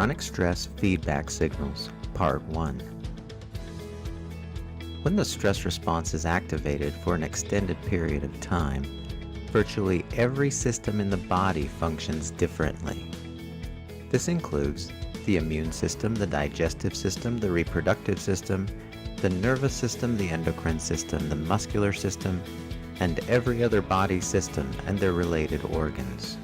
Chronic Stress Feedback Signals, Part 1. When the stress response is activated for an extended period of time, virtually every system in the body functions differently. This includes the immune system, the digestive system, the reproductive system, the nervous system, the endocrine system, the muscular system, and every other body system and their related organs.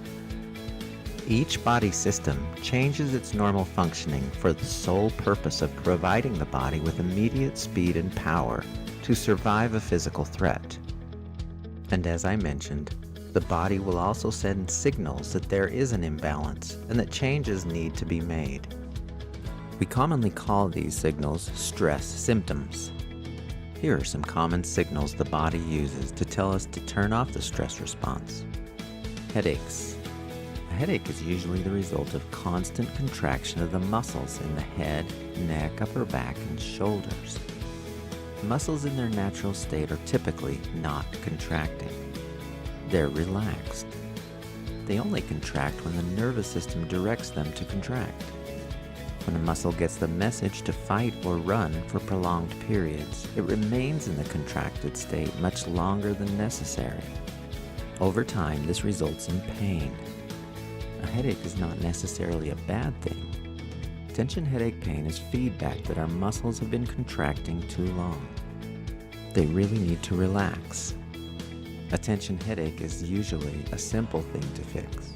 Each body system changes its normal functioning for the sole purpose of providing the body with immediate speed and power to survive a physical threat. And as I mentioned, the body will also send signals that there is an imbalance and that changes need to be made. We commonly call these signals stress symptoms. Here are some common signals the body uses to tell us to turn off the stress response. Headaches. A headache is usually the result of constant contraction of the muscles in the head, neck, upper back, and shoulders. Muscles in their natural state are typically not contracting. They're relaxed. They only contract when the nervous system directs them to contract. When a muscle gets the message to fight or run for prolonged periods, it remains in the contracted state much longer than necessary. Over time, this results in pain. A headache is not necessarily a bad thing. Tension headache pain is feedback that our muscles have been contracting too long. They really need to relax. A tension headache is usually a simple thing to fix.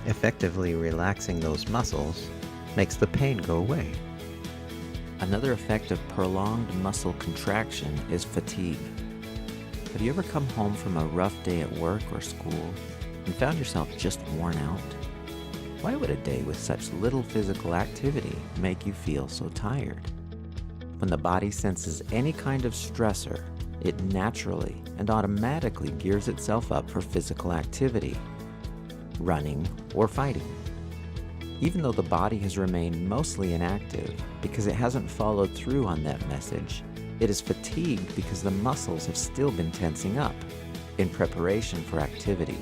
Effectively relaxing those muscles makes the pain go away. Another effect of prolonged muscle contraction is fatigue. Have you ever come home from a rough day at work or school and found yourself just worn out? Why would a day with such little physical activity make you feel so tired? When the body senses any kind of stressor, it naturally and automatically gears itself up for physical activity, running or fighting. Even though the body has remained mostly inactive because it hasn't followed through on that message, it is fatigued because the muscles have still been tensing up in preparation for activity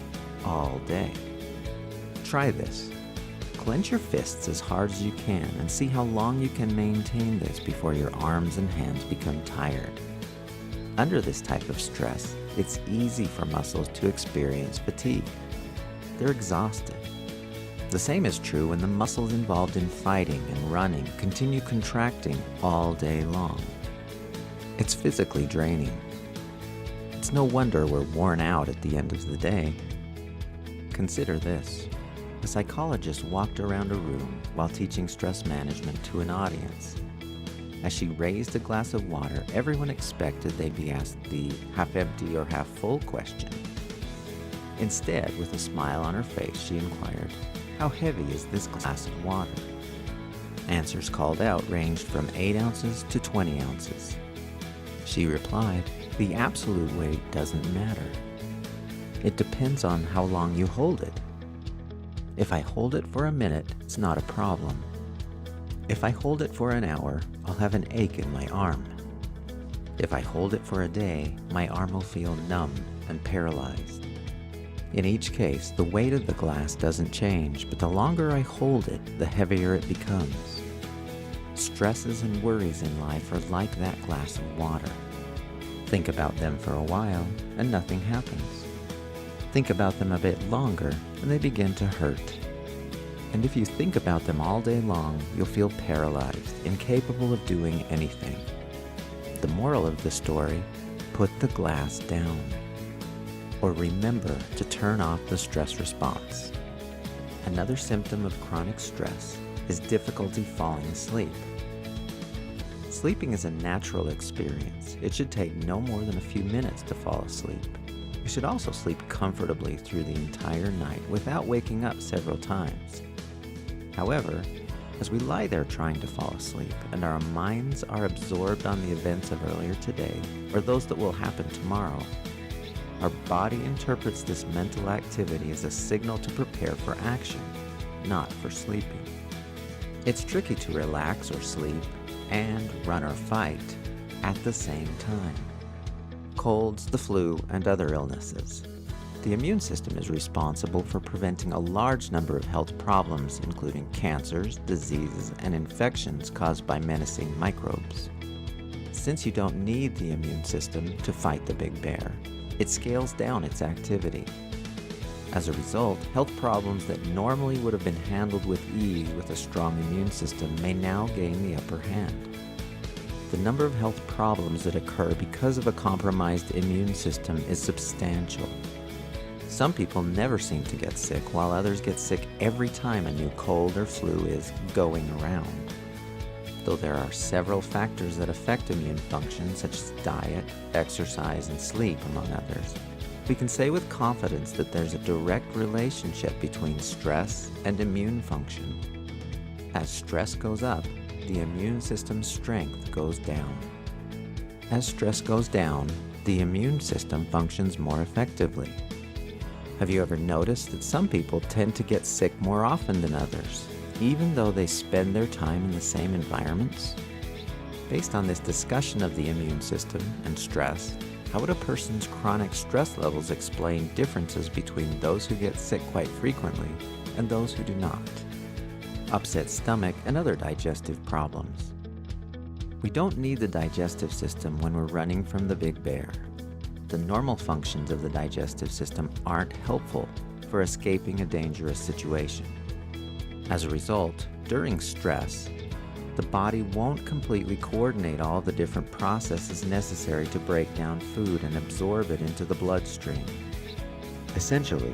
all day. Try this. Clench your fists as hard as you can and see how long you can maintain this before your arms and hands become tired. Under this type of stress, it's easy for muscles to experience fatigue. They're exhausted. The same is true when the muscles involved in fighting and running continue contracting all day long. It's physically draining. It's no wonder we're worn out at the end of the day. Consider this. A psychologist walked around a room while teaching stress management to an audience. As she raised a glass of water, everyone expected they'd be asked the half-empty or half-full question. Instead, with a smile on her face, she inquired, "How heavy is this glass of water?" Answers called out ranged from 8 ounces to 20 ounces. She replied, "The absolute weight doesn't matter. It depends on how long you hold it. If I hold it for a minute, it's not a problem. If I hold it for an hour, I'll have an ache in my arm. If I hold it for a day, my arm will feel numb and paralyzed. In each case, the weight of the glass doesn't change, but the longer I hold it, the heavier it becomes. Stresses and worries in life are like that glass of water. Think about them for a while, and nothing happens. Think about them a bit longer, and they begin to hurt. And if you think about them all day long, you'll feel paralyzed, incapable of doing anything. The moral of the story, put the glass down. Or remember to turn off the stress response. Another symptom of chronic stress is difficulty falling asleep. Sleeping is a natural experience. It should take no more than a few minutes to fall asleep. You should also sleep comfortably through the entire night without waking up several times. However, as we lie there trying to fall asleep and our minds are absorbed on the events of earlier today or those that will happen tomorrow, our body interprets this mental activity as a signal to prepare for action, not for sleeping. It's tricky to relax or sleep and run or fight at the same time. Colds, the flu, and other illnesses. the immune system is responsible for preventing a large number of health problems, including cancers, diseases, and infections caused by menacing microbes. Since you don't need the immune system to fight the big bear, it scales down its activity. As a result, health problems that normally would have been handled with ease with a strong immune system may now gain the upper hand. The number of health problems that occur because of a compromised immune system is substantial. Some people never seem to get sick, while others get sick every time a new cold or flu is going around. Though there are several factors that affect immune function, such as diet, exercise, and sleep, among others, we can say with confidence that there's a direct relationship between stress and immune function. As stress goes up, the immune system's strength goes down. As stress goes down, the immune system functions more effectively. Have you ever noticed that some people tend to get sick more often than others, even though they spend their time in the same environments? Based on this discussion of the immune system and stress, how would a person's chronic stress levels explain differences between those who get sick quite frequently and those who do not? Upset stomach and other digestive problems. We don't need the digestive system when we're running from the big bear. The normal functions of the digestive system aren't helpful for escaping a dangerous situation. As a result, during stress, the body won't completely coordinate all the different processes necessary to break down food and absorb it into the bloodstream. Essentially,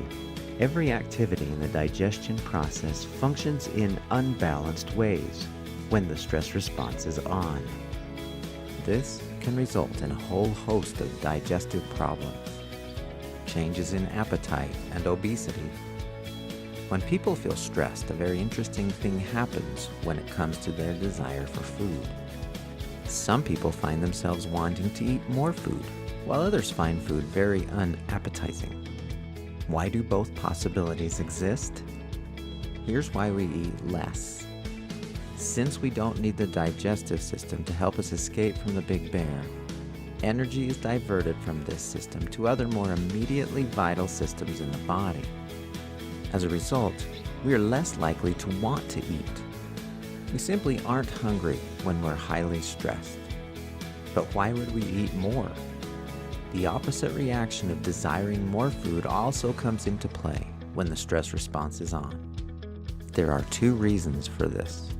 every activity in the digestion process functions in unbalanced ways when the stress response is on. This can result in a whole host of digestive problems, changes in appetite and obesity. When people feel stressed, a very interesting thing happens when it comes to their desire for food. Some people find themselves wanting to eat more food, while others find food very unappetizing. Why do both possibilities exist? Here's why we eat less. Since we don't need the digestive system to help us escape from the big bear, energy is diverted from this system to other more immediately vital systems in the body. As a result, we are less likely to want to eat. We simply aren't hungry when we're highly stressed. But why would we eat more? The opposite reaction of desiring more food also comes into play when the stress response is on. There are two reasons for this.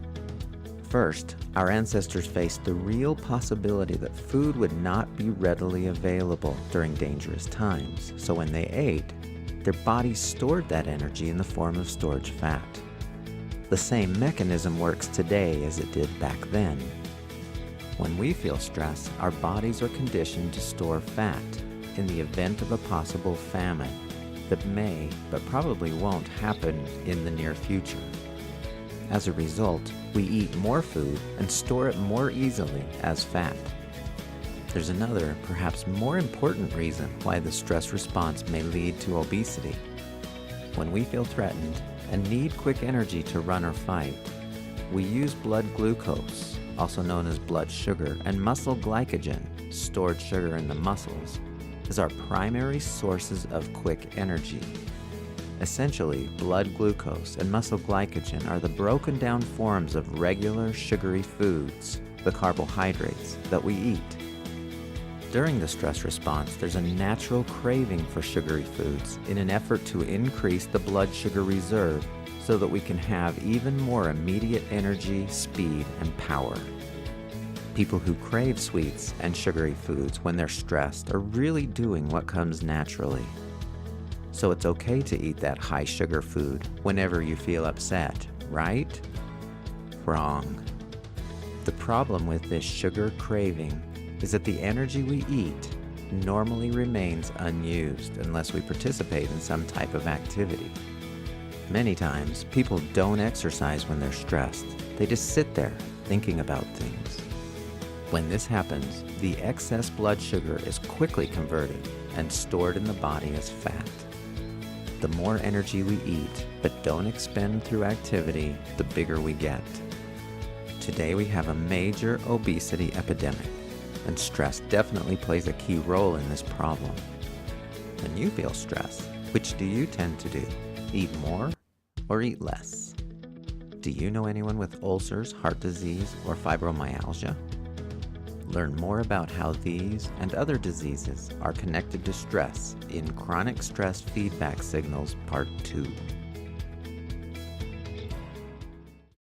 First, our ancestors faced the real possibility that food would not be readily available during dangerous times, so when they ate, their bodies stored that energy in the form of storage fat. The same mechanism works today as it did back then. When we feel stress, our bodies are conditioned to store fat in the event of a possible famine that may, but probably won't happen in the near future. As a result, we eat more food and store it more easily as fat. There's another, perhaps more important reason why the stress response may lead to obesity. When we feel threatened and need quick energy to run or fight, we use blood glucose, also known as blood sugar, and muscle glycogen, stored sugar in the muscles, as our primary sources of quick energy. Essentially, blood glucose and muscle glycogen are the broken down forms of regular sugary foods, the carbohydrates that we eat. During the stress response, there's a natural craving for sugary foods in an effort to increase the blood sugar reserve so that we can have even more immediate energy, speed, and power. People who crave sweets and sugary foods when they're stressed are really doing what comes naturally. So it's okay to eat that high sugar food whenever you feel upset, right? Wrong. The problem with this sugar craving is that the energy we eat normally remains unused unless we participate in some type of activity. Many times, people don't exercise when they're stressed. They just sit there thinking about things. When this happens, the excess blood sugar is quickly converted and stored in the body as fat. The more energy we eat but don't expend through activity, the bigger we get. Today we have a major obesity epidemic, and stress definitely plays a key role in this problem. When you feel stress, Which do you tend to do? Eat more or eat less? Do you know anyone with ulcers, heart disease, or fibromyalgia? Learn more about how these and other diseases are connected to stress in Chronic Stress Feedback Signals Part 2.